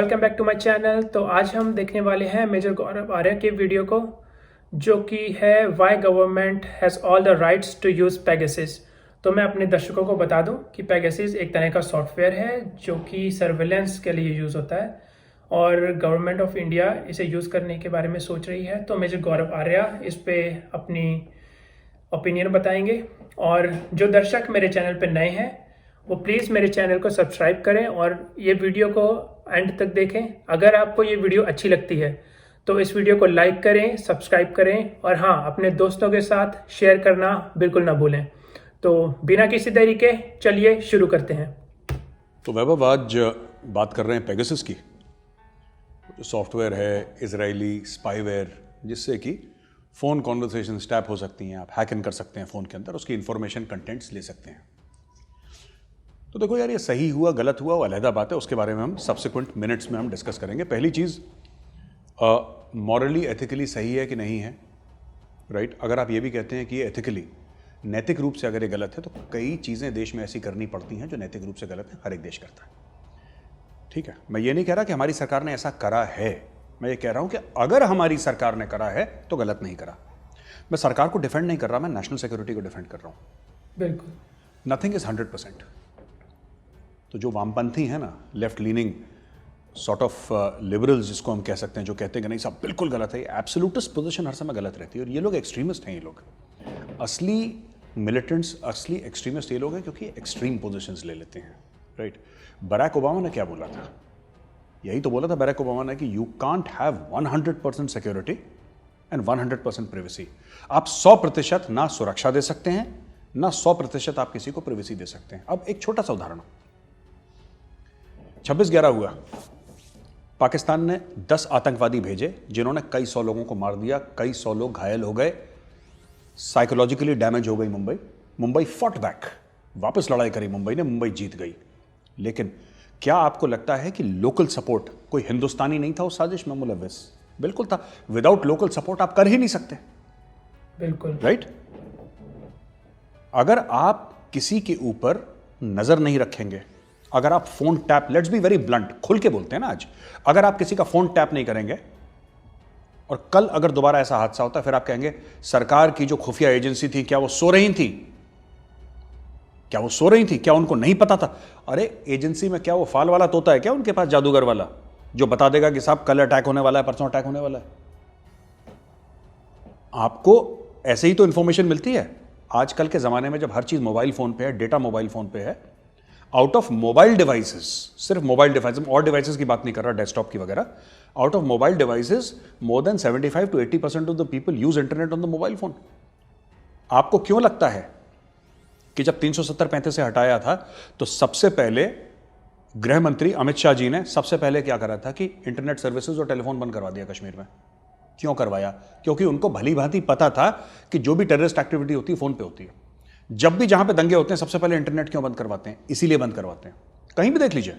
Welcome back to my channel. तो आज हम देखने वाले हैं मेजर गौरव आर्या के वीडियो को, जो कि है why government has all the rights to use Pegasus. तो मैं अपने दर्शकों को बता दूं कि पेगासस एक तरह का सॉफ्टवेयर है जो कि सर्वेलेंस के लिए यूज़ होता है और गवर्नमेंट ऑफ इंडिया इसे यूज़ करने के बारे में सोच रही है। तो मेजर गौरव आर्या इस पे अपनी ओपिनियन बताएंगे। और जो दर्शक मेरे चैनल पर नए हैं वो प्लीज़ मेरे चैनल को सब्सक्राइब करें और ये वीडियो को एंड तक देखें। अगर आपको ये वीडियो अच्छी लगती है तो इस वीडियो को लाइक करें, सब्सक्राइब करें और हाँ, अपने दोस्तों के साथ शेयर करना बिल्कुल ना भूलें। तो बिना किसी देरी के चलिए शुरू करते हैं। तो वैभव, आज बात कर रहे हैं पेगासस की, जो सॉफ्टवेयर है इजरायली स्पाईवेयर, जिससे कि फ़ोन कॉन्वर्सेशन टैप हो सकती हैं, आप हैक इन कर सकते हैं फ़ोन के अंदर, उसकी इंफॉर्मेशन कंटेंट्स ले सकते हैं। तो देखो यार, ये सही हुआ गलत हुआ वो अलहदा बात है, उसके बारे में हम सब्सिक्वेंट मिनट्स में हम डिस्कस करेंगे। पहली चीज़, मॉरली एथिकली सही है कि नहीं है, राइट? अगर आप ये भी कहते हैं कि ये एथिकली नैतिक रूप से अगर ये गलत है, तो कई चीज़ें देश में ऐसी करनी पड़ती हैं जो नैतिक रूप से गलत है, हर एक देश करता है, ठीक है। मैं ये नहीं कह रहा कि हमारी सरकार ने ऐसा करा है, मैं ये कह रहा हूं कि अगर हमारी सरकार ने करा है तो गलत नहीं करा। मैं सरकार को डिफेंड नहीं कर रहा, मैं नेशनल सिक्योरिटी को डिफेंड कर रहा हूं। बिल्कुल, नथिंग इज 100%। तो जो वामपंथी है ना, left leaning sort of liberals जिसको हम कह सकते हैं, जो कहते हैं कि नहीं साहब बिल्कुल गलत है, एब्सोल्यूटिस्ट पोजीशन हर समय गलत रहती है, और ये लोग एक्सट्रीमिस्ट हैं। ये लोग असली मिलिटेंट्स, असली एक्सट्रीमिस्ट ये लोग हैं, क्योंकि एक्सट्रीम पोजीशंस ले लेते हैं, राइट? बराक ओबामा ने क्या बोला था? यही तो बोला था बराक ओबामा ने कि you can't have 100% security and 100% privacy. आप 100% ना सुरक्षा दे सकते हैं, ना 100% आप किसी को प्रिवेसी दे सकते हैं। अब एक छोटा सा उदाहरण, 26/11 हुआ, पाकिस्तान ने 10 आतंकवादी भेजे जिन्होंने कई 100 लोगों को मार दिया, कई 100 लोग घायल हो गए, साइकोलॉजिकली डैमेज हो गई मुंबई फॉट बैक, वापस लड़ाई करी मुंबई ने, मुंबई जीत गई। लेकिन क्या आपको लगता है कि लोकल सपोर्ट, कोई हिंदुस्तानी नहीं था उस साजिश में मुलव्वस? बिल्कुल था। विदाउट लोकल सपोर्ट आप कर ही नहीं सकते, बिल्कुल, राइट? अगर आप किसी के ऊपर नजर नहीं रखेंगे, अगर आप phone tap, let's be very blunt, खुल के बोलते हैं ना आज, अगर आप किसी का फोन टैप नहीं करेंगे और कल अगर दोबारा ऐसा हादसा होता है, फिर आप कहेंगे सरकार की जो खुफिया एजेंसी थी, क्या वो सो रही थी? क्या वो सो रही थी? क्या उनको नहीं पता था? अरे एजेंसी में क्या वो फाल वाला तोता है क्या उनके पास, जादूगर वाला, जो बता देगा कि साहब कल अटैक होने वाला है, परसों अटैक होने वाला है? आपको ऐसे ही तो इंफॉर्मेशन मिलती है। आजकल के जमाने में जब हर चीज मोबाइल फोन पे है, डेटा मोबाइल फोन पे है, आउट ऑफ मोबाइल डिवाइसेस, सिर्फ मोबाइल डिवाइसेस और डिवाइसेस की बात नहीं कर रहा, डेस्कटॉप की वगैरह, out of mobile devices more than 75 to 80% of the people use internet on the mobile phone. आपको क्यों लगता है कि जब 370-35 से हटाया था तो सबसे पहले गृह मंत्री अमित शाह जी ने सबसे पहले क्या करा था कि इंटरनेट सर्विसेज और टेलीफोन बंद करवा दिया कश्मीर में? क्यों करवाया? क्योंकि उनको भली भांति पता था कि जो भी टेररिस्ट एक्टिविटी होती है फोन पे होती है। जब भी जहां पे दंगे होते हैं सबसे पहले इंटरनेट क्यों बंद करवाते हैं? इसीलिए बंद करवाते हैं। कहीं भी देख लीजिए,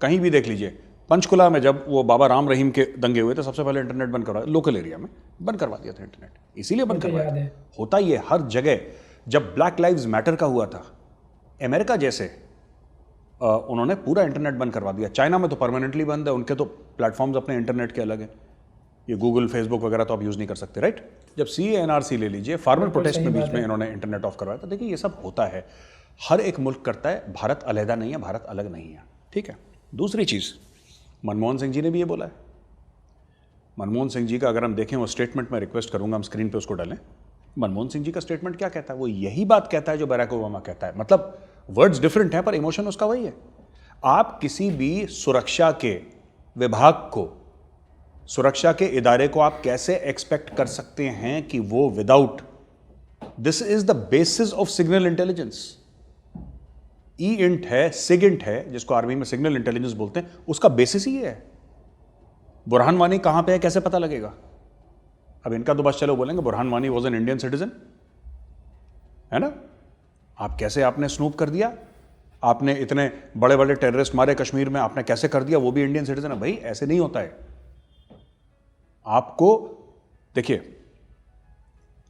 कहीं भी देख लीजिए, पंचकुला में जब वो बाबा राम रहीम के दंगे हुए तो सबसे पहले इंटरनेट बंद करवा, लोकल एरिया में बंद करवा दिया था इंटरनेट, इसीलिए बंद करवाया। होता ही है हर जगह। जब ब्लैक लाइव्स मैटर का हुआ था, अमेरिका जैसे उन्होंने पूरा इंटरनेट बंद करवा दिया। चाइना में तो परमानेंटली बंद है, उनके तो प्लेटफॉर्म्स अपने इंटरनेट के अलग है, ये गूगल फेसबुक वगैरह तो आप यूज नहीं कर सकते, राइट? जब CANRC ले लीजिए, फार्मर प्रोटेस्ट में बीच में इन्होंने इंटरनेट ऑफ करवाया था। देखिए ये सब होता है, हर एक मुल्क करता है, भारत अलहदा नहीं है, भारत अलग नहीं है, ठीक है। दूसरी चीज, मनमोहन सिंह जी ने भी ये बोला है। मनमोहन सिंह जी का अगर हम देखें वो स्टेटमेंट, मैं रिक्वेस्ट करूंगा हम स्क्रीन पे उसको डालें। मनमोहन सिंह जी का स्टेटमेंट क्या कहता है? वो यही बात कहता है जो बराक ओबामा कहता है, मतलब वर्ड्स डिफरेंट है पर इमोशन उसका वही है। आप किसी भी सुरक्षा के विभाग को, सुरक्षा के इदारे को आप कैसे एक्सपेक्ट कर सकते हैं कि वो without, this is the basis of signal intelligence. Int है, सिगिंट है, जिसको आर्मी में सिग्नल इंटेलिजेंस बोलते हैं, उसका बेसिस ही है। बुरहान वानी कहां पे है, कैसे पता लगेगा? अब इनका तो बस चलो बोलेंगे Burhan Wani was an Indian citizen, है ना? आप कैसे, आपने स्नूप कर दिया, आपने इतने बड़े बड़े टेररिस्ट मारे कश्मीर में, आपने कैसे कर दिया वो भी इंडियन सिटीजन है? भाई ऐसे नहीं होता है। आपको देखिए,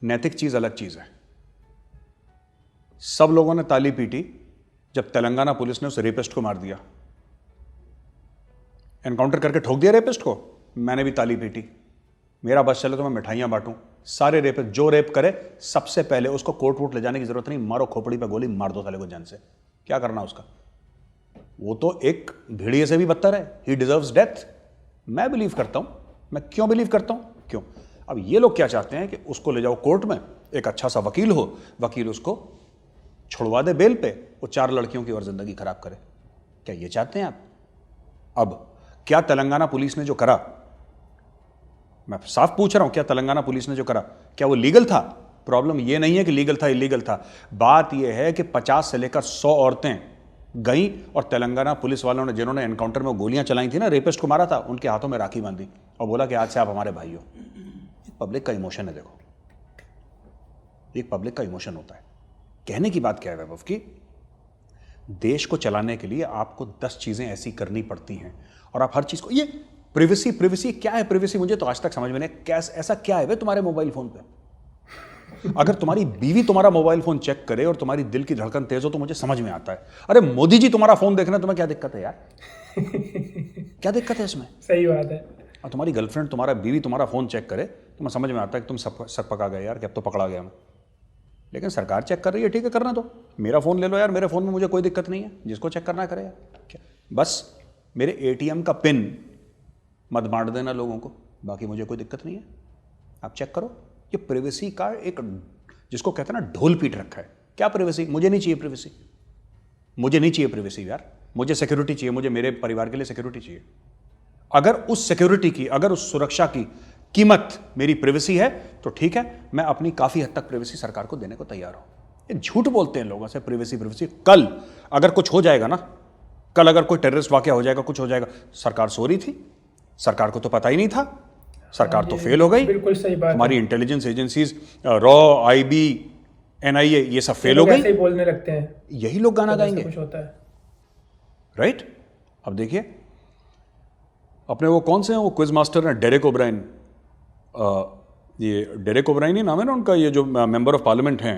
नैतिक चीज अलग चीज है। सब लोगों ने ताली पीटी जब तेलंगाना पुलिस ने उस रेपिस्ट को मार दिया। एनकाउंटर करके ठोक दिया रेपिस्ट को, मैंने भी ताली पीटी। मेरा बस चले तो मैं मिठाइयां बांटूं। सारे रेपिस्ट जो रेप करे सबसे पहले उसको कोर्ट वोट ले जाने की जरूरत नहीं, मारो खोपड़ी पे गोली, मार दो साले को जान से। क्या करना उसका? वो तो एक भेड़िए से भी बदतर है। ही डिजर्व्स डेथ। मैं बिलीव करता हूं। मैं क्यों बिलीव करता हूं? क्यों? अब ये लोग क्या चाहते हैं कि उसको ले जाओ कोर्ट में, एक अच्छा सा वकील हो, वकील उसको छुड़वा दे बेल पे, वो 4 लड़कियों की और जिंदगी खराब करे। क्या ये चाहते हैं आप? अब क्या तेलंगाना पुलिस ने जो करा, मैं साफ पूछ रहा हूं, क्या तेलंगाना पुलिस ने जो करा क्या वो लीगल था? प्रॉब्लम ये नहीं है कि लीगल था इलीगल था, बात यह है कि 50 से लेकर 100 औरतें गई और तेलंगाना पुलिस वालों ने, जिन्होंने एनकाउंटर में गोलियां चलाई थी ना, रेपिस्ट को मारा था, उनके हाथों में राखी बांधी और बोला कि आज से आप हमारे भाई हो। पब्लिक का इमोशन है। देखो, एक पब्लिक का इमोशन होता है। कहने की बात क्या है वैभव की, देश को चलाने के लिए आपको 10 चीजें ऐसी करनी पड़ती हैं और आप हर चीज को, ये प्रिवेसी प्रिवेसी क्या है? प्रिवेसी मुझे तो आज तक समझ में नहीं, कैसे ऐसा क्या है वे तुम्हारे मोबाइल फोन पे? अगर तुम्हारी बीवी तुम्हारा मोबाइल फोन चेक करे और तुम्हारी दिल की धड़कन तेज हो तो मुझे समझ में आता है। अरे मोदी जी तुम्हारा फोन देखना, तुम्हें क्या दिक्कत है यार? क्या दिक्कत है इसमें? सही बात है। और तुम्हारी गर्लफ्रेंड, तुम्हारा बीवी तुम्हारा फोन चेक करे तो मैं समझ में आता है कि तुम सर पका गए यार, कि अब तो पकड़ा गया मैं। लेकिन सरकार चेक कर रही है, ठीक है, करना दो। मेरा फोन ले लो यार, मेरे फोन में मुझे कोई दिक्कत नहीं है, जिसको चेक करना करे यार। क्या बस मेरे एटीएम का पिन मत बांट देना लोगों को, बाकी मुझे कोई दिक्कत नहीं है, आप चेक करो। ये प्रिवेसी का एक, जिसको कहते हैं ना, ढोल पीट रखा है। क्या प्रिवेसी? मुझे नहीं चाहिए प्रिवेसी, मुझे नहीं चाहिए प्रिवेसी यार। मुझे सिक्योरिटी चाहिए, मुझे मेरे परिवार के लिए सिक्योरिटी चाहिए। अगर उस सिक्योरिटी की, अगर उस सुरक्षा की कीमत मेरी प्रिवेसी है तो ठीक है, मैं अपनी काफी हद तक प्रिवेसी सरकार को देने को तैयार हूं। ये झूठ बोलते हैं लोगों से, प्रिवेसी प्रिवेसी। कल अगर कुछ हो जाएगा ना, कल अगर कोई टेररिस्ट वाकया हो जाएगा, कुछ हो जाएगा, सरकार सो रही थी, सरकार को तो पता ही नहीं था, सरकार तो फेल हो गई। बिल्कुल सही बात। हमारी intelligence agencies, raw, IB, NIA, ये सब फेल हो गई। ऐसे ही बोलने लगते हैं, यही लोग गाना गाएंगे, कुछ होता है, राइट? अब देखिए अपने वो कौन से हैं, वो क्विज मास्टर हैं, डेरेक ओब्रायन। ये डेरेक ओब्रायन ही नाम है ना उनका, ये जो मेंबर ऑफ पार्लियामेंट हैं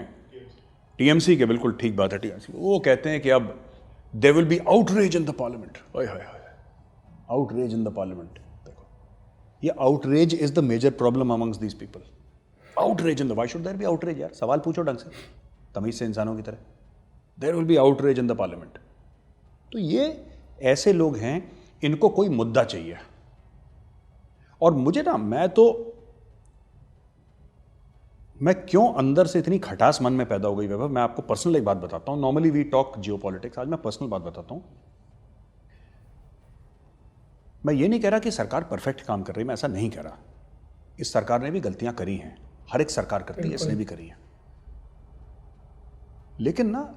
टीएमसी के, बिल्कुल ठीक बात है, टीएमसी। वो कहते हैं कि अब there will be outrage in the parliament. Outrage in the parliament. देखो, ये outrage is the major problem amongst these people. Outrage in the, why should there be outrage यार? सवाल पूछो ढंग से, तमीज से, इंसानों की तरह। There will be outrage in the parliament. तो ये ऐसे लोग हैं, इनको कोई मुद्दा चाहिए। और मुझे ना, मैं क्यों अंदर से इतनी खटास मन में पैदा हो गई वैभव, मैं आपको पर्सनल एक बात बताता हूं। नॉर्मली वी टॉक जियोपॉलिटिक्स, आज मैं पर्सनल बात बताता हूं। मैं ये नहीं कह रहा कि सरकार परफेक्ट काम कर रही, मैं ऐसा नहीं कह रहा। इस सरकार ने भी गलतियां करी हैं, हर एक सरकार करती है, इसने भी करी है। लेकिन ना,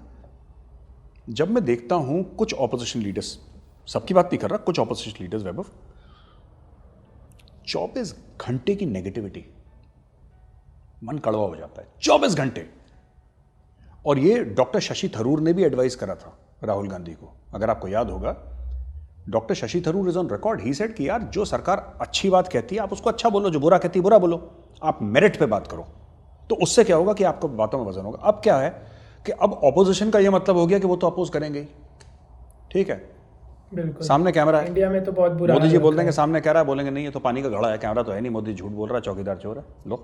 जब मैं देखता हूं कुछ ऑपोजिशन लीडर्स, सबकी बात नहीं कर रहा, कुछ ऑपोजिशन लीडर्स वैभव, 24 घंटे की नेगेटिविटी, मन कड़वा हो जाता है। 24 घंटे। और ये डॉक्टर शशि थरूर ने भी एडवाइस करा था राहुल गांधी को, अगर आपको याद होगा। Doctor Shashi Tharoor is on record, he said कि यार, जो सरकार अच्छी बात कहती है आप उसको अच्छा बोलो, जो बुरा कहती है बुरा बोलो, आप मेरिट पे बात करो। तो उससे क्या होगा कि आपको बातों में वजन होगा। अब क्या है कि अब ऑपोजिशन का यह मतलब हो गया कि वो तो अपोज करेंगे ही, ठीक है, बिल्कुल। सामने कैमरा है, इंडिया में तो बहुत बुरा मोदी जी बोल देंगे सामने कह रहा है, बोलेंगे नहीं ये तो पानी का घड़ा है, कैमरा तो है नहीं, मोदी झूठ बोल रहा है, चौकीदार चोर है। लो,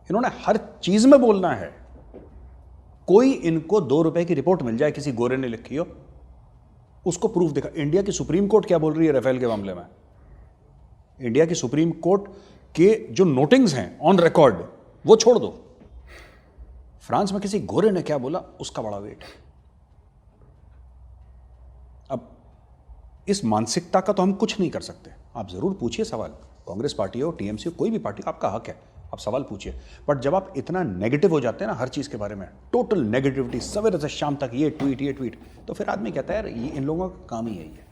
इन्होंने हर चीज में बोलना है। कोई इनको 2 रुपए की रिपोर्ट मिल जाए, किसी गोरे ने लिखी हो, उसको प्रूफ दिखा। इंडिया की सुप्रीम कोर्ट क्या बोल रही है राफेल के मामले में? इंडिया की सुप्रीम कोर्ट के जो नोटिंग्स हैं ऑन रिकॉर्ड, वो छोड़ दो। फ्रांस में किसी गोरे ने क्या बोला, उसका बड़ा वेट है। अब इस मानसिकता का तो हम कुछ नहीं कर सकते। आप जरूर पूछिए सवाल, कांग्रेस पार्टी हो, टीएमसी हो, कोई भी पार्टी, आपका हक है, आप सवाल पूछिए। बट जब आप इतना नेगेटिव हो जाते हैं ना हर चीज के बारे में, टोटल नेगेटिविटी, सवेरे से शाम तक ये ट्वीट, तो फिर आदमी कहता है यार, ये इन लोगों का काम ही यही है।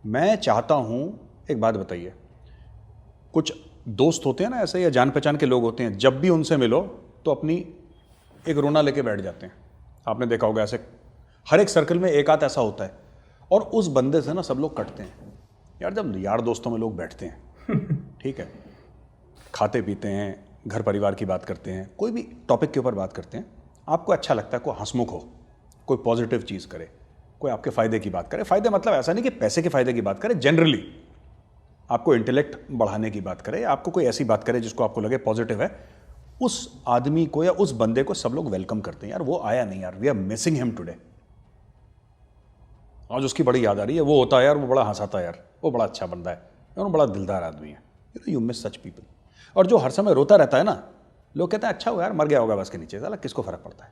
मैं चाहता हूं, एक बात बताइए, कुछ दोस्त होते हैं ना ऐसे, या जान पहचान के लोग होते हैं, जब भी उनसे मिलो तो अपनी एक रोना लेके बैठ जाते हैं। आपने देखा होगा ऐसे, हर एक सर्कल में एक आध ऐसा होता है, और उस बंदे से ना सब लोग कटते हैं यार। जब यार दोस्तों में लोग बैठते हैं, ठीक है, खाते पीते हैं, घर परिवार की बात करते हैं, कोई भी टॉपिक के ऊपर बात करते हैं, आपको अच्छा लगता है कोई हंसमुख हो, कोई पॉजिटिव चीज़ करे, कोई आपके फायदे की बात करे, फायदे मतलब ऐसा नहीं कि पैसे के फायदे की बात करे, जनरली आपको इंटेलेक्ट बढ़ाने की बात करे, आपको कोई ऐसी बात करे जिसको आपको लगे पॉजिटिव है, उस आदमी को या उस बंदे को सब लोग वेलकम करते हैं। यार वो आया नहीं यार, we are missing him today. आज उसकी बड़ी याद आ रही है, वो होता है यार, वो बड़ा हंसाता है यार, वो बड़ा अच्छा बंदा है, वो बड़ा दिलदार आदमी है। You miss such people. और जो हर समय रोता रहता है ना, लोग कहते हैं अच्छा हो यार, मर गया होगा बस के नीचे, साला किसको फर्क पड़ता है,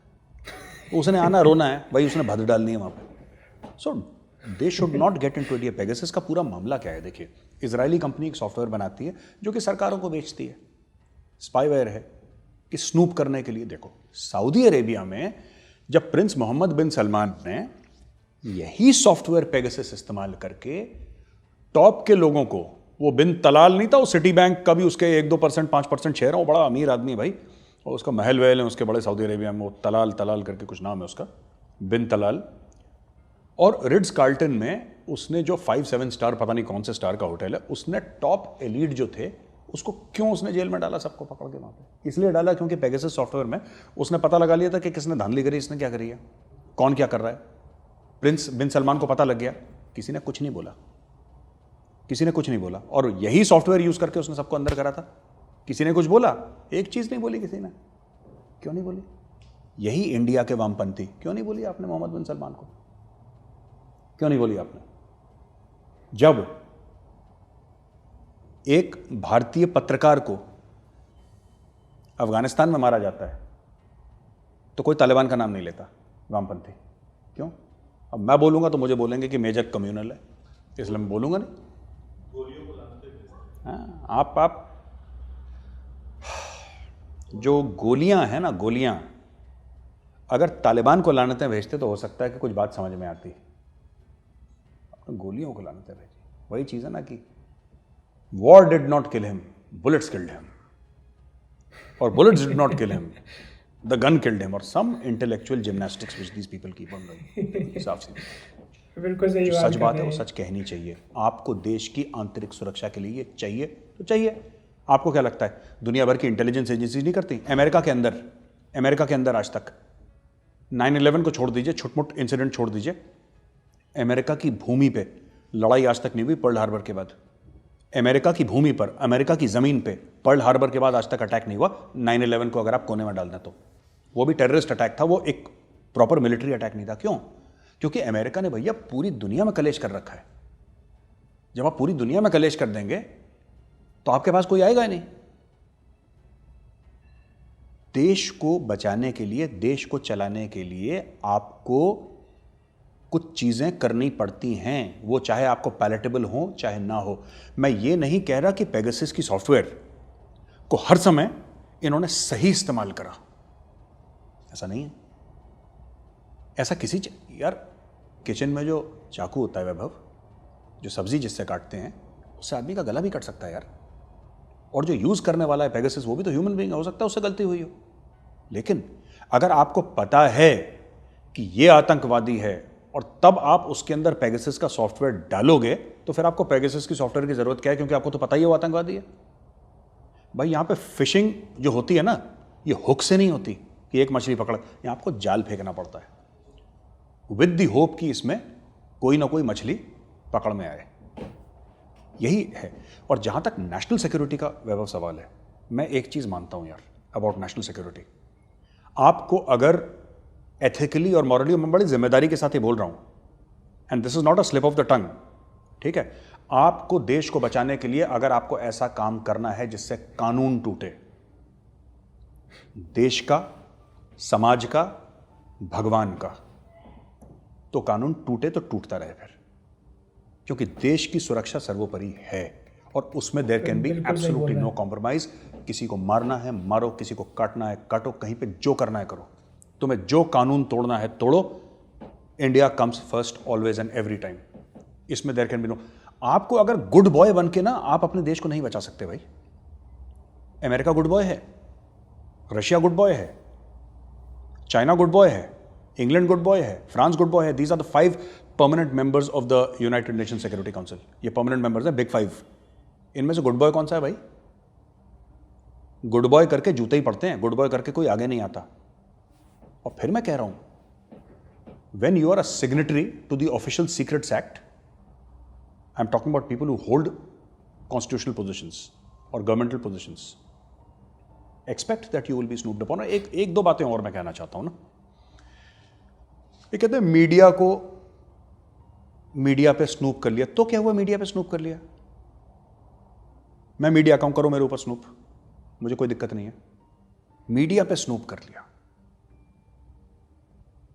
उसने आना रोना है भाई, उसने भद्र डालनी है वहां पे। So they should not get into it. Pegasus का पूरा मामला क्या है? देखिए, इजरायली कंपनी एक सॉफ्टवेयर बनाती है जो कि सरकारों को बेचती है, स्पाईवेयर है कि स्नूप करने के लिए। देखो, सऊदी अरेबिया में जब प्रिंस मोहम्मद बिन सलमान ने यही सॉफ्टवेयर पेगासस इस्तेमाल करके टॉप के लोगों को, वो बिन तलाल नहीं था, वो सिटी बैंक का भी उसके 1-2% 5% शेयर है, वो बड़ा अमीर आदमी है भाई, और उसका महल वहल है उसके बड़े सऊदी अरेबिया में, वो तलाल करके कुछ नाम है उसका, बिन तलाल। और रिट्ज कार्ल्टन में उसने जो 5-7 स्टार, पता नहीं कौन से स्टार का होटल है, उसने टॉप एलीट जो थे उसको क्यों उसने जेल में डाला, सबको पकड़ के वहां पे? इसलिए डाला क्योंकि पेगासस सॉफ्टवेयर में उसने पता लगा लिया था कि किसने धांधली करी, इसने क्या करी है, कौन क्या कर रहा है। प्रिंस बिन सलमान को पता लग गया, किसी ने कुछ नहीं बोला, किसी ने कुछ नहीं बोला, और यही सॉफ्टवेयर यूज करके उसने सबको अंदर करा था। किसी ने कुछ बोला? एक चीज नहीं बोली किसी ने। क्यों नहीं बोली? यही इंडिया के वामपंथी, क्यों नहीं बोली आपने मोहम्मद बिन सलमान को? क्यों नहीं बोली आपने? जब एक भारतीय पत्रकार को अफगानिस्तान में मारा जाता है तो कोई तालिबान का नाम नहीं लेता, वामपंथी। क्यों? अब मैं बोलूंगा तो मुझे बोलेंगे कि मेजर कम्युनल है, इसलिए मैं बोलूंगा नहीं। हाँ, आप जो गोलियां हैं ना, गोलियां अगर तालिबान को लानतें भेजते तो हो सकता है कि कुछ बात समझ में आती, गोलियों को लानतें भेजी। वही चीज है ना कि war did not kill him, bullets killed him, और bullets did not kill him, the gun killed him, or some intellectual gymnastics which these people keep on doing। साफ सी बिल्कुल सही जो बात सच बात है कर वो रहे हैं। सच कहनी चाहिए। आपको देश की आंतरिक सुरक्षा के लिए ये चाहिए तो चाहिए। आपको क्या लगता है दुनिया भर की इंटेलिजेंस एजेंसी नहीं करती? अमेरिका के अंदर आज तक 9/11 को छोड़ दीजिए, छुटमुट इंसिडेंट छोड़ दीजिए, अमेरिका की भूमि पे लड़ाई आज तक नहीं हुई पर्ल हार्बर के बाद। अमेरिका की भूमि पर, अमेरिका की जमीन पे पर्ल हार्बर के बाद आज तक अटैक नहीं हुआ। 9/11 को अगर आप कोने में डाल दें तो वो भी टेररिस्ट अटैक था, वो एक प्रॉपर मिलिट्री अटैक नहीं था। क्यों? क्योंकि अमेरिका ने भैया पूरी दुनिया में कलेश कर रखा है। जब आप पूरी दुनिया में कलेश कर देंगे तो आपके पास कोई आएगा ही नहीं। देश को बचाने के लिए, देश को चलाने के लिए आपको कुछ चीजें करनी पड़ती हैं, वो चाहे आपको पैलेटेबल हो चाहे ना हो। मैं ये नहीं कह रहा कि पेगासस की सॉफ्टवेयर को हर समय इन्होंने सही इस्तेमाल करा, ऐसा नहीं है। ऐसा किसी यार किचन में जो चाकू होता है वैभव, जो सब्जी जिससे काटते हैं, उससे आदमी का गला भी कट सकता है यार। और जो यूज करने वाला है पेगासस, वो भी तो ह्यूमन बीइंग, हो सकता है उससे गलती हुई हो। लेकिन अगर आपको पता है कि ये आतंकवादी है और तब आप उसके अंदर पेगासस का सॉफ्टवेयर डालोगे, तो फिर आपको पेगासस की सॉफ्टवेयर की जरूरत क्या है? क्योंकि आपको तो पता ही है वो आतंकवादी है। भाई यहां पे फिशिंग जो होती है ना, ये हुक से नहीं होती कि एक मछली पकड़, यहां आपको जाल फेंकना पड़ता है विद दी होप कि इसमें कोई ना कोई मछली पकड़ में आए। यही है। और जहां तक नेशनल सिक्योरिटी का वैभव सवाल है, मैं एक चीज मानता हूं यार अबाउट नेशनल सिक्योरिटी। आपको अगर एथिकली और मॉरली, मैं बड़ी जिम्मेदारी के साथ ही बोल रहा हूं, and this is not a slip of the tongue, ठीक है, आपको देश को बचाने के लिए अगर आपको ऐसा काम करना है जिससे कानून टूटे, देश का, समाज का, भगवान का, तो कानून टूटे तो टूटता रहे फिर, क्योंकि देश की सुरक्षा सर्वोपरि है और उसमें there can be absolutely no compromise. किसी को मारना है मारो, किसी को काटना है काटो, कहीं पे जो करना है करो, तुम्हें जो कानून तोड़ना है तोड़ो। India comes first always and every time. इसमें देयर कैन बी नो। आपको अगर गुड बॉय बन के ना आप अपने देश को नहीं बचा सकते भाई। अमेरिका गुड बॉय है, रशिया गुड बॉय है, चाइना गुड बॉय है, इंग्लैंड गुड बॉय है, फ्रांस गुड बॉय है। These are the 5 permanent members of the United Nation Security Council. ये परमानेंट मेंबर्स हैं, बिग 5। इनमें से गुड बॉय कौन सा है भाई? गुड बॉय करके जूते ही पड़ते हैं, गुड बॉय करके कोई आगे नहीं आता। और फिर मैं कह रहा हूं, when you are a signatory to the Official Secrets Act, I'm talking about people who hold constitutional positions or governmental positions, expect that you will be snooped upon. एक दो बातें और मैं कहना चाहता हूं ना. ये कहते हैं मीडिया पे स्नूप कर लिया. तो क्या हुआ मीडिया पे स्नूप कर लिया? मैं मीडिया अकाउंट करूं मेरे ऊपर स्नूप, मुझे कोई दिक्कत नहीं है. मीडिया पे स्नूप कर लिया,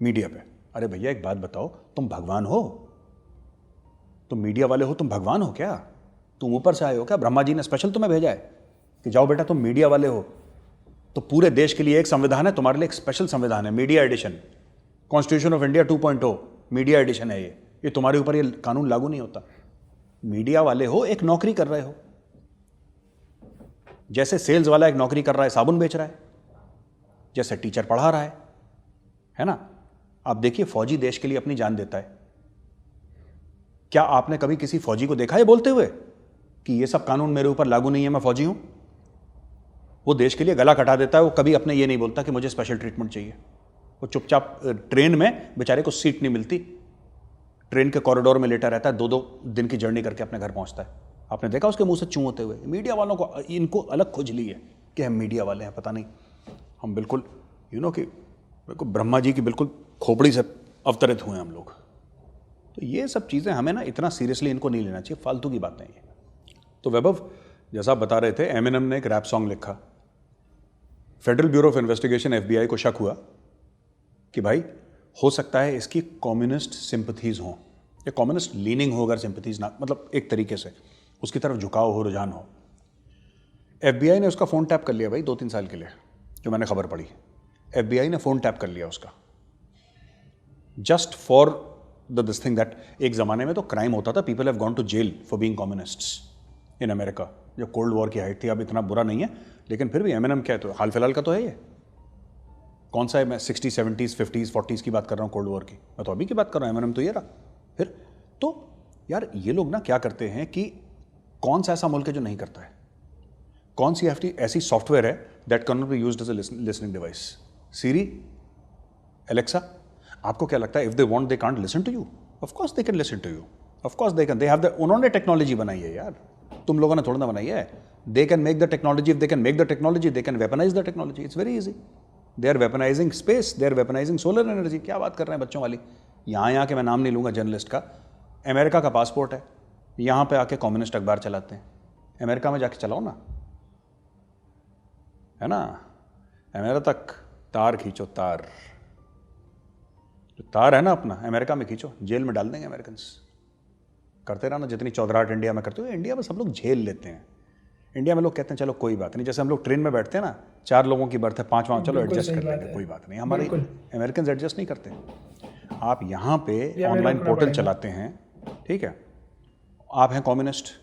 मीडिया पे. अरे भैया एक बात बताओ, तुम भगवान हो? तुम मीडिया वाले हो, तुम भगवान हो क्या? तुम ऊपर से आए हो क्या? ब्रह्मा जी ने स्पेशल तुम्हें भेजा है कि जाओ बेटा तुम मीडिया वाले हो. तो पूरे देश के लिए एक संविधान है, तुम्हारे लिए एक स्पेशल संविधान है, media edition. Constitution of India 2.0 media edition है. ये तुम्हारे ऊपर ये कानून लागू नहीं होता. मीडिया वाले हो, एक नौकरी कर रहे हो. जैसे सेल्स वाला एक नौकरी कर रहा है, साबुन बेच रहा है, जैसे टीचर पढ़ा रहा है ना. आप देखिए फौजी देश के लिए अपनी जान देता है. क्या आपने कभी किसी फौजी को देखा है बोलते हुए कि ये सब कानून मेरे ऊपर लागू नहीं है, मैं फौजी हूं? वो देश के लिए गला कटा देता है. वो कभी अपने ये नहीं बोलता कि मुझे स्पेशल ट्रीटमेंट चाहिए. वो चुपचाप ट्रेन में बेचारे को सीट नहीं मिलती, ट्रेन के कॉरिडोर में लेटा रहता है, 2-2 दिन की जर्नी करके अपने घर पहुंचता है. आपने देखा उसके मुंह से चूं होते हुए? मीडिया वालों को इनको अलग खुजली है कि हम मीडिया वाले हैं. पता नहीं, हम बिल्कुल कि बिल्कुल ब्रह्मा जी की बिल्कुल खोपड़ी से अवतरित हुए हम लोग. तो ये सब चीज़ें हमें ना इतना सीरियसली इनको नहीं लेना चाहिए, फालतू की बातें ये. तो वैभव जैसा आप बता रहे थे, एमिनेम ने एक रैप सॉन्ग लिखा. Federal bureau of investigation FBI को शक हुआ कि भाई हो सकता है इसकी कम्युनिस्ट सिंपथीज हों, या कम्युनिस्ट लीनिंग हो, अगर सिंपथीज ना, मतलब एक तरीके से उसकी तरफ झुकाव हो, रुझान हो. FBI ने उसका फ़ोन टैप कर लिया भाई 2-3 साल के लिए, जो मैंने खबर पढ़ी. FBI ने फ़ोन टैप कर लिया उसका, just for this thing that एक ज़माने में तो क्राइम होता था, people have gone to jail for being communists in America, जो कोल्ड वॉर की हाइट थी. अब इतना बुरा नहीं है, लेकिन फिर भी एमिनेम क्या है, तो हाल फिलहाल का तो है ये. कौन सा है? मैं 60s, 70s, 50s, 40s की बात कर रहा हूँ कोल्ड वॉर की. मैं तो अभी की बात कर रहा हूँ. एमिनेम तो ये रहा. फिर तो यार ये लोग ना क्या करते हैं कि कौन सा ऐसा मुल्क है जो नहीं करता है? कौन सी ऐसी सॉफ्टवेयर है that can not be used as a listening device? Siri, Alexa. आपको क्या लगता है if they want they can't listen to you? Of course they can listen to you, of course they can. They have the, उन्होंने technology बनाई है यार, तुम लोगों ने थोड़ा ना बनाई है. They can make the technology. If they can make the technology, they can weaponize the technology. It's very easy. They are weaponizing space, they are weaponizing solar energy. क्या बात कर रहे हैं बच्चों वाली. यहाँ के मैं नाम नहीं लूंगा जर्नलिस्ट का, अमेरिका का पासपोर्ट है, यहाँ पे आके कम्युनिस्ट अखबार चलाते हैं. अमेरिका में जाके चलाओ ना, है ना. अमेरिका तक तार खींचो, तार, जो तार है ना अपना, अमेरिका में खींचो, जेल में डाल देंगे अमेरिकन. करते रहना जितनी चौधराहट इंडिया में करते हो. इंडिया में सब लोग झेल लेते हैं. इंडिया में लोग कहते हैं चलो कोई बात नहीं, जैसे हम लोग ट्रेन में बैठते हैं ना, 4 लोगों की बर्थ है, 5वां चलो एडजस्ट कर लेंगे, कोई बात नहीं. हमारे अमेरिकन एडजस्ट नहीं करते. आप यहाँ पे ऑनलाइन पोर्टल चलाते हैं, ठीक है, आप हैं कम्युनिस्ट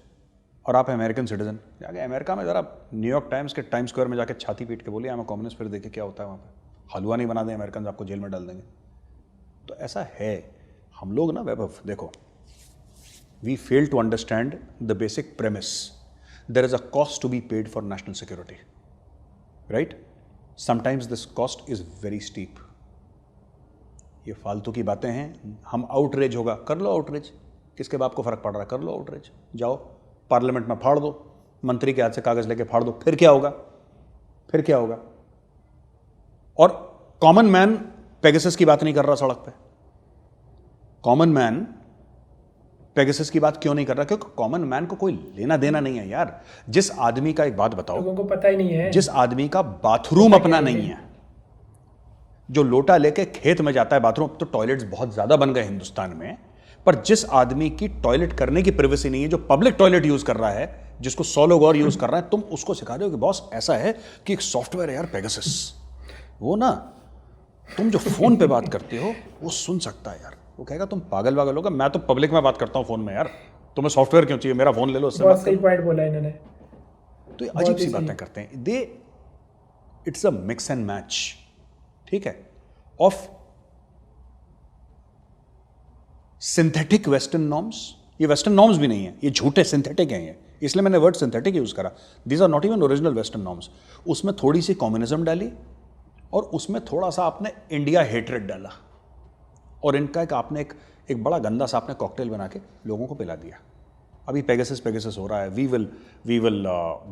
और आप हैं अमेरिकन सिटीजन. जाके अमेरिका में ज़रा न्यूयॉर्क टाइम्स के टाइम स्क्वायर में जाके छाती पीट के बोलिए मैं कम्युनिस्ट, फिर देखिए क्या होता है वहाँ पे. हलवा नहीं बना दें अमेरिकन, आपको जेल में डाल देंगे. तो ऐसा है. हम लोग ना वैभव देखो, we fail to understand the basic premise. There is a cost to be paid for national security, right. Sometimes this cost is very steep. ये फालतू की बातें हैं. हम आउटरेज होगा, कर लो आउटरेज, किसके बाप को फर्क पड़ रहा है, कर लो आउटरेज. जाओ पार्लियामेंट में फाड़ दो, मंत्री के हाथ से कागज लेके फाड़ दो, फिर क्या होगा, फिर क्या होगा. और कॉमन मैन पेगासस की बात नहीं कर रहा सड़क पे. कॉमन मैन पेगासस की बात क्यों नहीं कर रहा? क्योंकि कॉमन मैन को कोई लेना देना नहीं है यार. जिस आदमी का, एक बात बताओ, लोगों को पता ही नहीं है, जिस आदमी का बाथरूम अपना नहीं है, जो लोटा लेके खेत में जाता है बाथरूम, तो टॉयलेट्स बहुत ज्यादा बन गए हिंदुस्तान में, पर जिस आदमी की टॉयलेट करने की प्राइवेसी नहीं है, जो पब्लिक टॉयलेट यूज कर रहा है, जिसको 100 लोग और यूज कर रहे हैं, तुम उसको सिखा रहे हो कि बॉस ऐसा है कि एक सॉफ्टवेयर है यार पेगासस, वो ना तुम जो फोन पे बात करते हो वो सुन सकता है यार. वो कहेगा तुम पागल वागल होगा, मैं तो पब्लिक में बात करता हूँ फोन में यार, तुम्हें सॉफ्टवेयर क्यों चाहिए, मेरा फोन ले लो, उससे बहुत सही पॉइंट बोला इन्होंने. तो ये अजीब सी बातें करते हैं. They it's a mix and match, ठीक है, ऑफ सिंथेटिक वेस्टर्न नॉर्म्स. ये वेस्टर्न नॉर्म्स भी नहीं है, ये झूठे सिंथेटिक हैं ये, इसलिए मैंने वर्ड सिंथेटिक यूज करा. These are not even original western norms. उसमें थोड़ी सी कम्युनिज्म डाली और उसमें थोड़ा सा आपने इंडिया हेट्रेड डाला. और इनका एक बड़ा गंदा सा आपने कॉकटेल बना के लोगों को पिला दिया। अभी पेगासस हो रहा है, we will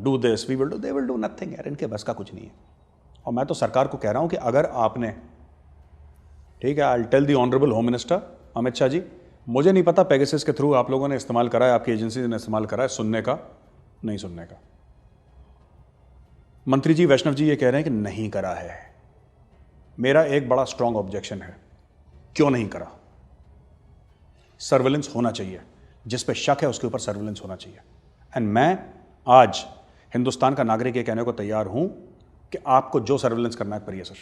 do this, we will do, they will do nothing यार, इनके बस का कुछ नहीं है। और मैं तो सरकार को कह रहा हूं कि अगर आपने, ठीक है, I tell the honourable home minister Amit Shah ji, मुझे नहीं पता पेगासस के थ्रू आप लोगों ने इस्तेमाल करा है, आपकी एजेंसी ने इस्तेमाल करा है, सुनने का नहीं सुनने का। मंत्री जी वैष्णव जी ये कह रहे हैं कि नहीं करा है। मेरा एक बड़ा स्ट्रांग ऑब्जेक्शन है, क्यों नहीं करा? सर्विलेंस होना चाहिए, जिस पे शक है उसके ऊपर सर्विलेंस होना चाहिए। एंड मैं आज हिंदुस्तान का नागरिक ये कहने को तैयार हूं कि आपको जो सर्विलेंस करना है करिए सर।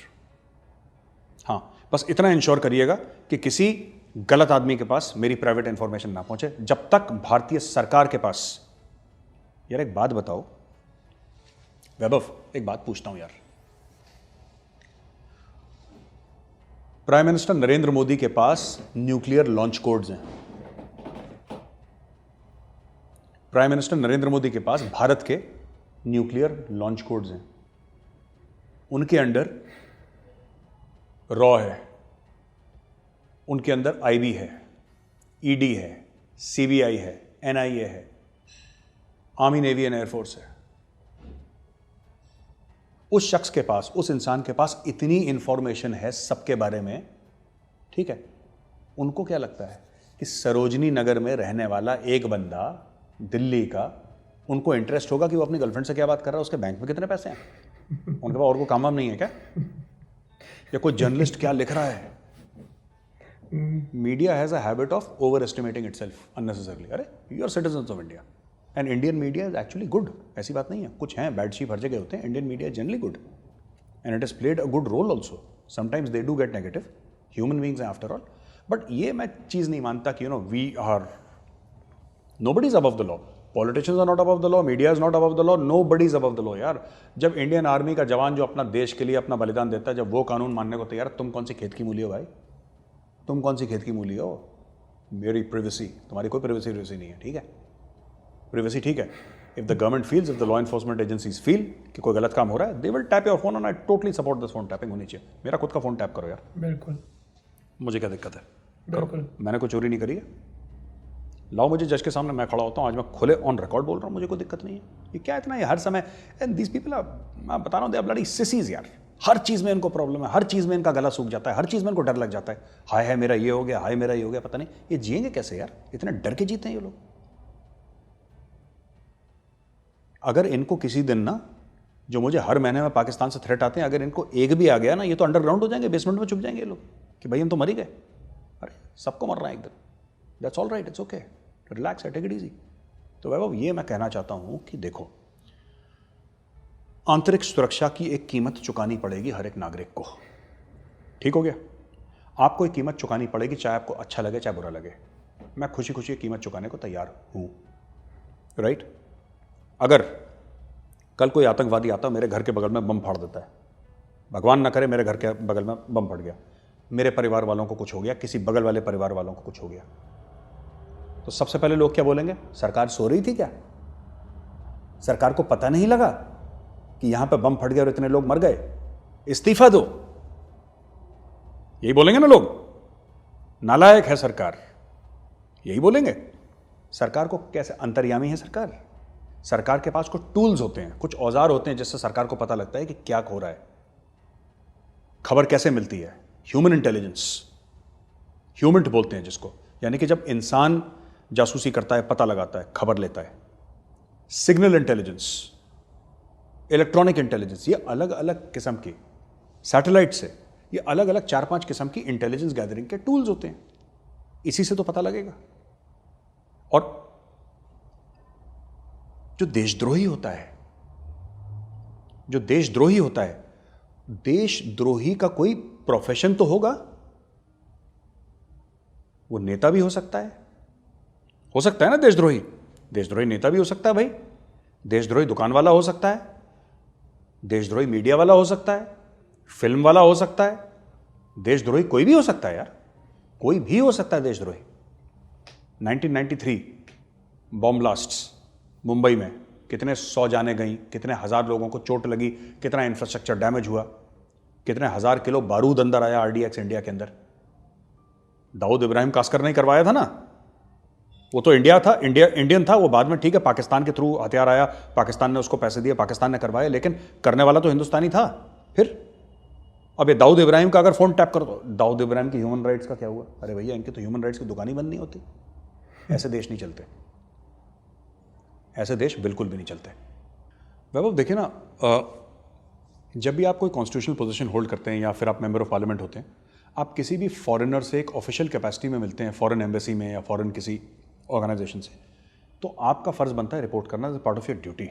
हाँ, बस इतना इंश्योर करिएगा कि किसी गलत आदमी के पास मेरी प्राइवेट इंफॉर्मेशन ना पहुंचे। जब तक भारतीय सरकार के पास, यार एक बात बताओ वैभव, एक बात पूछता हूं यार, प्राइम मिनिस्टर नरेंद्र मोदी के पास न्यूक्लियर लॉन्च कोड्स हैं। प्राइम मिनिस्टर नरेंद्र मोदी के पास भारत के न्यूक्लियर लॉन्च कोड्स हैं। उनके अंडर रॉ है, उनके अंदर आईबी है, ईडी है, सीबीआई है, एनआईए है, आर्मी नेवी एंड एयरफोर्स है। उस शख्स के पास, उस इंसान के पास इतनी इंफॉर्मेशन है सबके बारे में, ठीक है, उनको क्या लगता है कि सरोजनी नगर में रहने वाला एक बंदा दिल्ली का, उनको इंटरेस्ट होगा कि वो अपनी गर्लफ्रेंड से क्या बात कर रहा है, उसके बैंक में कितने पैसे हैं, उनके पास और कोई काम नहीं है क्या, या कोई जर्नलिस्ट क्या लिख रहा है? Media has a habit of over estimating itself unnecessarily. अरे you are citizens of India and Indian media is actually good, ऐसी बात नहीं है, कुछ हैं बैड शीप हर जगह होते हैं, Indian media is generally good and it has played a good role also. Sometimes they do get negative, human beings हैं आफ्टर ऑल, बट ये मैं चीज़ नहीं मानता कि we are, nobody is above the law, politicians are not above the law, media is not above the law, nobody is above the law यार। जब Indian army का जवान जो अपना देश के लिए अपना बलिदान देता है, जब वो कानून मानने को तैयार, तुम कौन सी खेत की मूली हो भाई, तुम कौन सी खेत की मूली हो? मेरी प्रिवेसी, तुम्हारी कोई प्रिवेसी नहीं है, ठीक है, प्रिवेसी ठीक है। If the government feels, if the law enforcement agencies feel कि कोई गलत काम हो रहा है, they will tap your phone and I totally support this phone tapping होनी चाहिए। मेरा खुद का फोन टैप करो यार, बिल्कुल, मुझे क्या दिक्कत है, बिल्कुल, मैंने कोई चोरी नहीं करी है, लाओ मुझे जज के सामने, मैं खड़ा होता हूँ, आज मैं खुले ऑन रिकॉर्ड बोल रहा हूँ, मुझे कोई दिक्कत नहीं है। ये क्या इतना, ये हर समय, एंड दीस पीपल आर, मैं बता रहा हूँ, दे आर ब्लडी सिसीज यार, हर चीज़ में इनको प्रॉब्लम है, हर चीज़ में इनका गला सूख जाता है, हर चीज़ में इनको डर लग जाता है, हाय मेरा ये हो गया, हाय मेरा ये हो गया, पता नहीं ये जिएंगे कैसे यार, इतने डर के जीते हैं ये लोग। अगर इनको किसी दिन ना, जो मुझे हर महीने में पाकिस्तान से थ्रेट आते हैं, अगर इनको एक भी आ गया ना, ये तो अंडरग्राउंड हो जाएंगे, बेसमेंट में छुप जाएंगे ये लोग कि भाई हम तो मर ही गए। अरे सबको मरना है एक दिन, that's all right, it's okay, relax, take it easy. तो वैभव ये मैं कहना चाहता हूं कि देखो, आंतरिक सुरक्षा की एक कीमत चुकानी पड़ेगी हर एक नागरिक को, ठीक हो गया? आपको एक कीमत चुकानी पड़ेगी, चाहे आपको अच्छा लगे चाहे बुरा लगे। मैं खुशी खुशी एक कीमत चुकाने को तैयार हूं, राइट? अगर कल कोई आतंकवादी आता मेरे घर के बगल में बम फाड़ देता है, भगवान ना करे मेरे घर के बगल में बम फट गया, मेरे परिवार वालों को कुछ हो गया, किसी बगल वाले परिवार वालों को कुछ हो गया, तो सबसे पहले लोग क्या बोलेंगे? सरकार सो रही थी क्या? सरकार को पता नहीं लगा कि यहां पे बम फट गया और इतने लोग मर गए, इस्तीफा दो, यही बोलेंगे ना लोग? नालायक है सरकार, यही बोलेंगे। सरकार को कैसे, अंतर्यामी है सरकार, सरकार के पास कुछ टूल्स होते हैं, कुछ औजार होते हैं जिससे सरकार को पता लगता है कि क्या हो रहा है, खबर कैसे मिलती है, ह्यूमन इंटेलिजेंस, ह्यूमन बोलते हैं जिसको, यानी कि जब इंसान जासूसी करता है, पता लगाता है, खबर लेता है। सिग्नल इंटेलिजेंस, इलेक्ट्रॉनिक इंटेलिजेंस, ये अलग अलग किस्म की, सैटेलाइट से, ये अलग अलग 4-5 किस्म की इंटेलिजेंस गैदरिंग के टूल्स होते हैं, इसी से तो पता लगेगा। और जो देशद्रोही होता है, जो देशद्रोही होता है, देशद्रोही का कोई प्रोफेशन तो होगा, वो नेता भी हो सकता है ना देशद्रोही, देशद्रोही नेता भी हो सकता है भाई, देशद्रोही दुकान वाला हो सकता है, देशद्रोही मीडिया वाला हो सकता है, फिल्म वाला हो सकता है, देशद्रोही कोई भी हो सकता है यार, कोई भी हो सकता है देशद्रोही। 1993 बॉम्ब ब्लास्ट्स मुंबई में, कितने 100 जाने गई, कितने हजार लोगों को चोट लगी, कितना इंफ्रास्ट्रक्चर डैमेज हुआ, कितने हजार किलो बारूद अंदर आया आरडीएक्स इंडिया के अंदर। दाऊद इब्राहिम कास्कर ने करवाया था ना, वो तो इंडियन था, वो बाद में ठीक है पाकिस्तान के थ्रू हथियार आया, पाकिस्तान ने उसको पैसे दिए, पाकिस्तान ने करवाया, लेकिन करने वाला तो हिंदुस्तानी था। फिर अब ये दाऊद इब्राहिम का अगर फोन टैप कर दो, दाऊद इब्राहिम की ह्यूमन राइट्स का क्या हुआ? अरे भैया इनकी तो ह्यूमन राइट्स की दुकान ही बंद नहीं होती। ऐसे देश नहीं चलते, ऐसे देश बिल्कुल भी नहीं चलते। वैभव देखिए ना, जब भी आप कोई कॉन्स्टिट्यूशनल पोजीशन होल्ड करते हैं या फिर आप मेंबर ऑफ पार्लियामेंट होते हैं, आप किसी भी फॉरेनर से एक ऑफिशियल कैपेसिटी में मिलते हैं, फॉरेन एम्बेसी में या फॉरेन किसी ऑर्गेनाइजेशन से, तो आपका फर्ज बनता है रिपोर्ट करना, as part of your duty.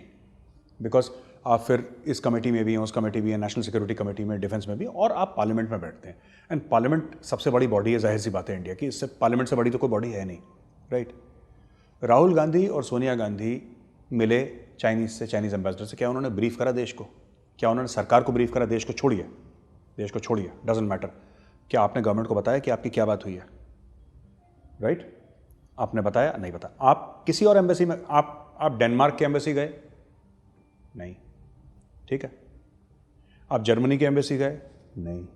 Because आप फिर इस कमेटी में भी हैं, उस कमेटी भी है, नेशनल सिक्योरिटी कमेटी में, डिफेंस में भी, और आप पार्लियामेंट में बैठते हैं। एंड पार्लियामेंट सबसे बड़ी बॉडी है, जाहिर सी बात है इंडिया की, इससे पार्लियामेंट से बड़ी तो कोई बॉडी है नहीं, राइट। राहुल गांधी और सोनिया गांधी मिले चाइनीज से, चाइनीज एम्बेसडर से, क्या उन्होंने ब्रीफ करा देश को? क्या उन्होंने सरकार को ब्रीफ करा? देश को छोड़िए, डजेंट मैटर। क्या आपने गवर्नमेंट को बताया कि आपकी क्या बात हुई है? राइट, आपने बताया? नहीं बताया। आप किसी और एम्बेसी में, आप डेनमार्क के एम्बेसी गए? नहीं, ठीक है। आप जर्मनी के एम्बेसी गए? नहीं।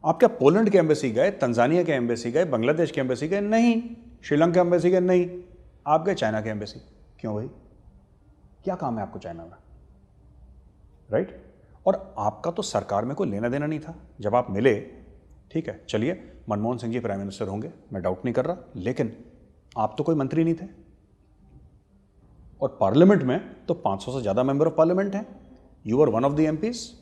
आप क्या पोलैंड के एम्बेसी गए, तंजानिया के एम्बेसी गए, बांग्लादेश के एम्बेसी गए? नहीं। श्रीलंका के एम्बेसी गए? नहीं। आप गए चाइना के एम्बेसी। क्यों भाई, क्या काम है आपको चाइना में? राइट। और आपका तो सरकार में कोई लेना देना नहीं था जब आप मिले, ठीक है। चलिए, मनमोहन सिंह जी प्राइम मिनिस्टर होंगे, मैं डाउट नहीं कर रहा, लेकिन आप तो कोई मंत्री नहीं थे। और पार्लियामेंट में तो 500 से ज्यादा मेंबर ऑफ पार्लियामेंट हैं, you are one of the MPs.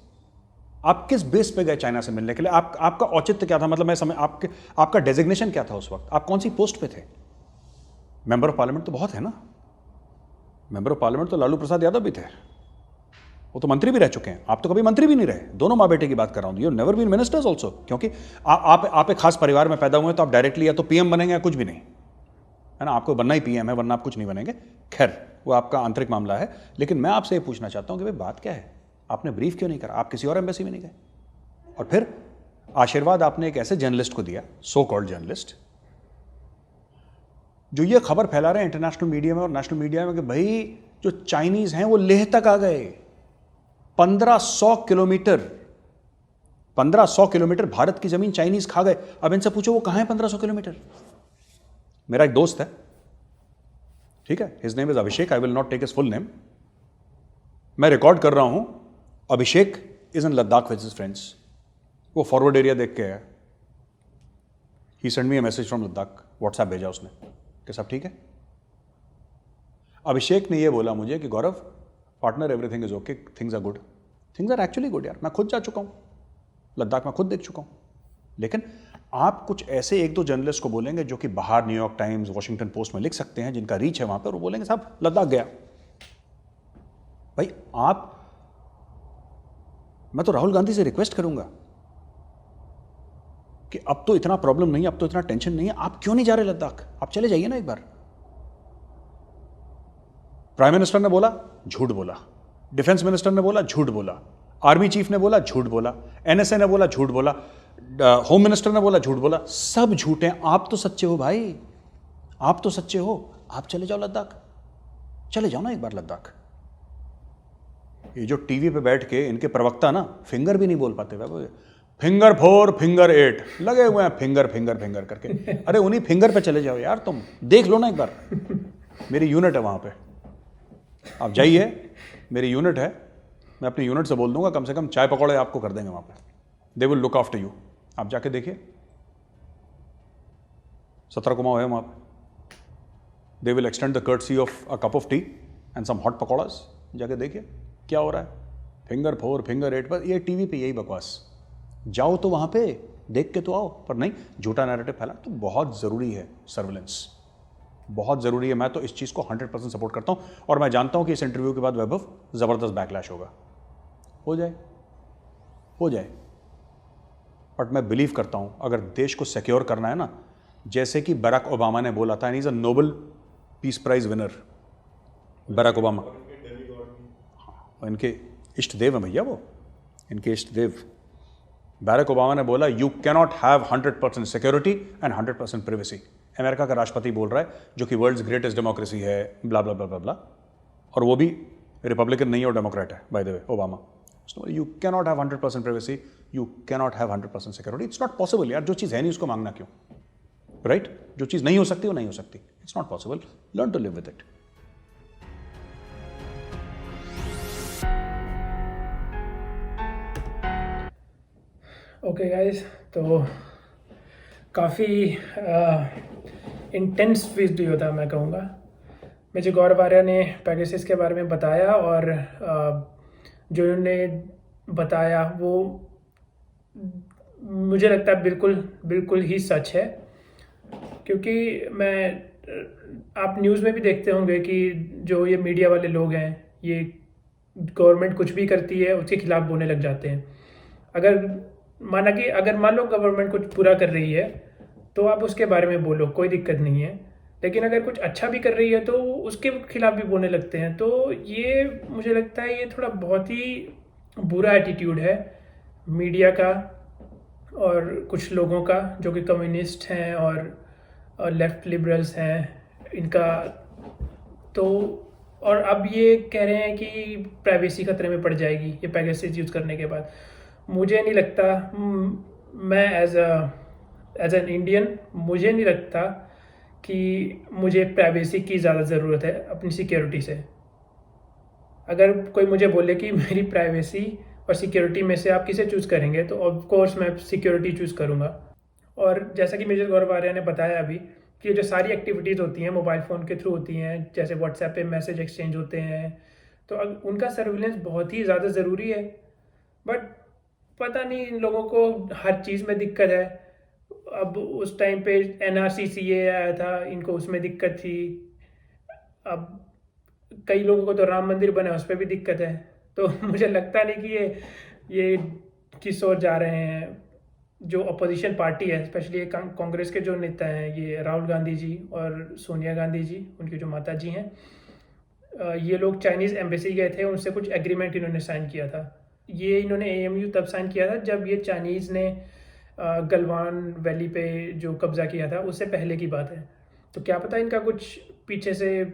आप किस बेस पे गए चाइना से मिलने के लिए? आपका औचित्य क्या था? मतलब मैं समझ, आपका डेजिग्नेशन क्या था उस वक्त? आप कौन सी पोस्ट पे थे? मेंबर ऑफ पार्लियामेंट तो बहुत है ना, मेंबर ऑफ पार्लियामेंट तो लालू प्रसाद यादव भी थे, वो तो मंत्री भी रह चुके हैं। आप तो कभी मंत्री भी नहीं रहे, दोनों माँ बेटे की बात कर रहा हूं। You never been ministers also, क्योंकि आप एक खास परिवार में पैदा हुए, तो आप डायरेक्टली या तो पीएम बनेंगे या कुछ भी नहीं, है ना। आपको बनना ही पीएम है, वरना आप कुछ नहीं बनेंगे। खैर, वो आपका आंतरिक मामला है। लेकिन मैं आपसे ये पूछना चाहता हूं कि भाई बात क्या है? आपने ब्रीफ क्यों नहीं करा? आप किसी और एम्बेसी में नहीं गए? और फिर आशीर्वाद आपने एक ऐसे जर्नलिस्ट को दिया, सो कॉल्ड जर्नलिस्ट, जो ये खबर फैला रहे हैं इंटरनेशनल मीडिया में और नेशनल मीडिया में कि भाई जो चाइनीज हैं वो लेह तक आ गए। 1500 किलोमीटर भारत की जमीन चाइनीज खा गए। अब इनसे पूछो वो कहां है 1500 किलोमीटर? मेरा एक दोस्त है, ठीक है, his name is Abhishek, I will not take his full name. मैं रिकॉर्ड कर रहा हूं, Abhishek is in Ladakh with his friends. वो फॉरवर्ड एरिया देख के है, he send me a message from Ladakh, WhatsApp भेजा उसने कि सब ठीक है। अभिषेक ने ये बोला मुझे कि Gaurav partner, everything is okay, things are good, things are actually good यार, मैं खुद जा चुका हूं लद्दाख, में खुद देख चुका हूं। लेकिन आप कुछ ऐसे एक दो जर्नलिस्ट को बोलेंगे जो कि बाहर न्यूयॉर्क टाइम्स, वॉशिंगटन पोस्ट में लिख सकते हैं, जिनका रीच है वहां पर, और वो बोलेंगे साहब लद्दाख गया। भाई मैं तो राहुल गांधी से रिक्वेस्ट करूंगा कि अब तो इतना प्रॉब्लम नहीं है, अब तो इतना टेंशन नहीं है, आप क्यों नहीं जा रहे लद्दाख? आप चले जाइए ना एक बार। प्राइम मिनिस्टर ने बोला, झूठ बोला। डिफेंस मिनिस्टर ने बोला, झूठ बोला। आर्मी चीफ ने बोला, झूठ बोला। एनएसए ने बोला, झूठ बोला। होम मिनिस्टर ने बोला, झूठ बोला। सब झूठे हैं, आप तो सच्चे हो भाई, आप तो सच्चे हो। आप चले जाओ लद्दाख, चले जाओ ना एक बार लद्दाख। ये जो टीवी पे बैठ के इनके प्रवक्ता ना फिंगर भी नहीं बोल पाते, फिंगर 4 फिंगर 8 लगे हुए हैं, फिंगर फिंगर फिंगर करके। अरे उन्हीं फिंगर पे चले जाओ यार, तुम देख लो ना एक बार। मेरी यूनिट है वहां पे, आप जाइए, मेरी यूनिट है, मैं अपनी यूनिट से बोल दूंगा कम से कम चाय पकौड़े आपको कर देंगे वहां पे। They will look after you. आप जाके देखिए, 17 कुमाऊं है वहां पे। They will extend the courtesy of a cup of tea and some hot pakoras. जाके देखिए क्या हो रहा है। फिंगर 4 फिंगर 8 पर ये टीवी पे यही बकवास। जाओ तो वहां पे देख के तो आओ, पर नहीं, झूठा नैरेटिव फैला। तो बहुत जरूरी है सर्विलेंस, बहुत जरूरी है। मैं तो इस चीज को 100% सपोर्ट करता हूं, और मैं जानता हूं कि इस इंटरव्यू के बाद वैभव जबरदस्त बैकलैश होगा। हो जाए, बट मैं बिलीव करता हूं अगर देश को सिक्योर करना है ना, जैसे कि बराक ओबामा ने बोला था, and he is a Nobel peace prize winner, Barack Obama. इनके इष्ट देव हैं भैया, वो इनके इष्ट देव। बराक ओबामा ने बोला, you cannot have 100% security and 100% privacy. America का राष्ट्रपति बोल रहा है, जो कि वर्ल्ड्स ग्रेटेस्ट डेमोक्रेसी है, ब्ला ब्ला ब्ला ब्ला ब्ला, और वो भी रिपब्लिकन नहीं है और डेमोक्रेट है, by the way, Obama. So, you cannot have 100% privacy, you cannot have 100% security. It's not possible यार, जो चीज़ है नहीं उसको मांगना क्यों? राइट? जो चीज़ नहीं हो सकती वो नहीं हो सकती, it's not possible, learn to live with it. Okay guys, तो काफ़ी इंटेंस वीडियो था मैं कहूँगा। मुझे गौरव आर्या ने पेगासस के बारे में बताया और जो उन्होंने बताया वो मुझे लगता है बिल्कुल ही सच है, क्योंकि आप न्यूज़ में भी देखते होंगे कि जो ये मीडिया वाले लोग हैं, ये गवर्नमेंट कुछ भी करती है उसके खिलाफ बोलने लग जाते हैं। अगर मान लो गवर्नमेंट कुछ बुरा कर रही है तो आप उसके बारे में बोलो, कोई दिक्कत नहीं है, लेकिन अगर कुछ अच्छा भी कर रही है तो उसके खिलाफ भी बोलने लगते हैं। तो ये मुझे लगता है ये थोड़ा बहुत ही बुरा एटीट्यूड है मीडिया का और कुछ लोगों का जो कि कम्युनिस्ट हैं और लेफ्ट लिबरल्स हैं इनका। तो और अब ये कह रहे हैं कि प्राइवेसी खतरे में पड़ जाएगी ये पेगासस यूज़ करने के बाद। मुझे नहीं लगता, मैं एज एन इंडियन मुझे नहीं लगता कि मुझे प्राइवेसी की ज़्यादा ज़रूरत है अपनी सिक्योरिटी से। अगर कोई मुझे बोले कि मेरी प्राइवेसी और सिक्योरिटी में से आप किसे चूज़ करेंगे, तो ऑफ कोर्स मैं सिक्योरिटी चूज़ करूँगा। और जैसा कि मेजर गौरव आर्या ने बताया अभी कि जो सारी एक्टिविटीज़ होती हैं मोबाइल फ़ोन के थ्रू होती हैं, जैसे व्हाट्सएप पे मैसेज एक्सचेंज होते हैं, तो उनका सर्विलेंस बहुत ही ज़्यादा ज़रूरी है। बट पता नहीं इन लोगों को हर चीज़ में दिक्कत है। अब उस टाइम पे NRCCA आया था, इनको उसमें दिक्कत थी। अब कई लोगों को तो राम मंदिर बना उस पर भी दिक्कत है। तो मुझे लगता नहीं कि ये किस ओर जा रहे हैं। जो अपोजिशन पार्टी है, स्पेशली कांग्रेस के जो नेता हैं, ये राहुल गांधी जी और सोनिया गांधी जी, उनकी जो माता जी हैं, ये लोग चाइनीज़ एम्बेसी गए थे, उनसे कुछ एग्रीमेंट इन्होंने साइन किया था। ये इन्होंने AMU तब साइन किया था जब ये चाइनीज़ ने गलवान वैली पे जो कब्ज़ा किया था, उससे पहले की बात है। तो क्या पता इनका कुछ पीछे से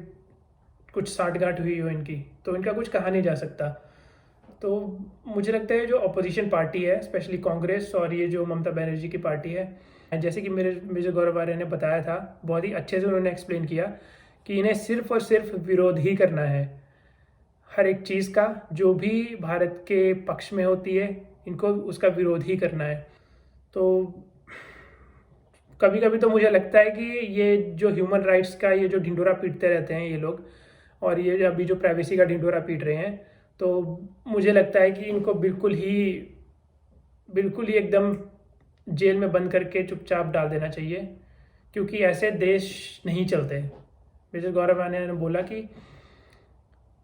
कुछ साठगांठ हुई हो इनकी, तो इनका कुछ कहा नहीं जा सकता। तो मुझे लगता है जो अपोजिशन पार्टी है, स्पेशली कांग्रेस और ये जो ममता बनर्जी की पार्टी है, जैसे कि मेरे गौरव आर्या ने बताया था, बहुत ही अच्छे से उन्होंने एक्सप्लेन किया कि इन्हें सिर्फ और सिर्फ विरोध ही करना है हर एक चीज़ का। जो भी भारत के पक्ष में होती है इनको उसका विरोध ही करना है। तो कभी कभी तो मुझे लगता है कि ये जो ह्यूमन राइट्स का ये जो ढिंढोरा पीटते रहते हैं ये लोग, और ये अभी जो प्राइवेसी का ढिंढोरा पीट रहे हैं, तो मुझे लगता है कि इनको बिल्कुल ही एकदम जेल में बंद करके चुपचाप डाल देना चाहिए, क्योंकि ऐसे देश नहीं चलते। मेजर गौरव आर्या ने बोला कि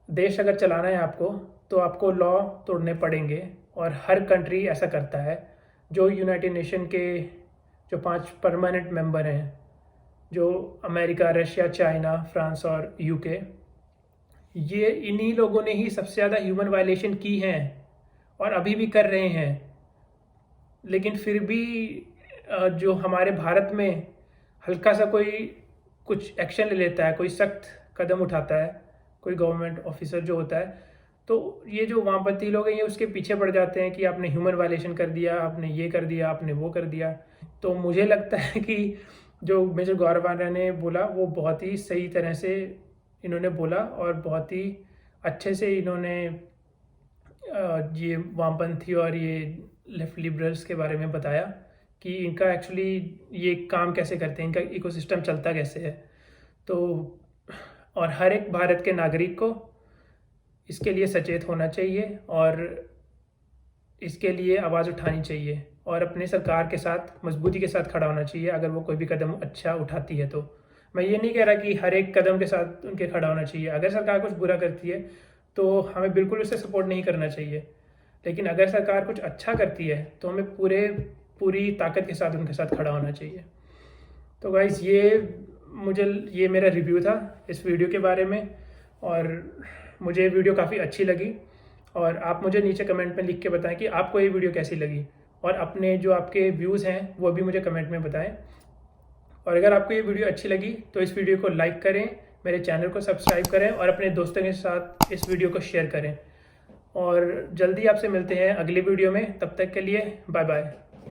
देश अगर चलाना है आपको तो आपको लॉ तोड़ने पड़ेंगे, और हर कंट्री ऐसा करता है। जो यूनाइटेड नेशन के जो 5 परमानेंट मेंबर हैं, जो अमेरिका, रशिया, चाइना, फ्रांस और UK, ये इन्हीं लोगों ने ही सबसे ज़्यादा ह्यूमन वायलेशन की हैं और अभी भी कर रहे हैं। लेकिन फिर भी जो हमारे भारत में हल्का सा कोई कुछ एक्शन ले लेता है, कोई सख्त कदम उठाता है, कोई गवर्नमेंट ऑफिसर जो होता है, तो ये जो वामपंथी लोग हैं ये उसके पीछे पड़ जाते हैं कि आपने ह्यूमन वायलेशन कर दिया, आपने ये कर दिया, आपने वो कर दिया। तो मुझे लगता है कि जो मेजर गौरव आर्या ने बोला वो बहुत ही सही तरह से इन्होंने बोला, और बहुत ही अच्छे से इन्होंने ये वामपंथी और ये लेफ्ट लिबरल्स के बारे में बताया कि इनका एक्चुअली ये काम कैसे करते हैं, इनका इकोसिस्टम चलता कैसे है। तो और हर एक भारत के नागरिक को इसके लिए सचेत होना चाहिए और इसके लिए आवाज़ उठानी चाहिए, और अपने सरकार के साथ मजबूती के साथ खड़ा होना चाहिए अगर वो कोई भी कदम अच्छा उठाती है। तो मैं ये नहीं कह रहा कि हर एक कदम के साथ उनके खड़ा होना चाहिए। अगर सरकार कुछ बुरा करती है तो हमें बिल्कुल उससे सपोर्ट नहीं करना चाहिए, लेकिन अगर सरकार कुछ अच्छा करती है तो हमें पूरी ताकत के साथ उनके साथ खड़ा होना चाहिए। तो गाइस ये मेरा रिव्यू था इस वीडियो के बारे में, और मुझे ये वीडियो काफ़ी अच्छी लगी। और आप मुझे नीचे कमेंट में लिख के बताएं कि आपको ये वीडियो कैसी लगी, और अपने जो आपके व्यूज़ हैं वो भी मुझे कमेंट में बताएं। और अगर आपको ये वीडियो अच्छी लगी तो इस वीडियो को लाइक करें, मेरे चैनल को सब्सक्राइब करें और अपने दोस्तों के साथ इस वीडियो को शेयर करें। और जल्दी आपसे मिलते हैं अगली वीडियो में, तब तक के लिए बाय बाय।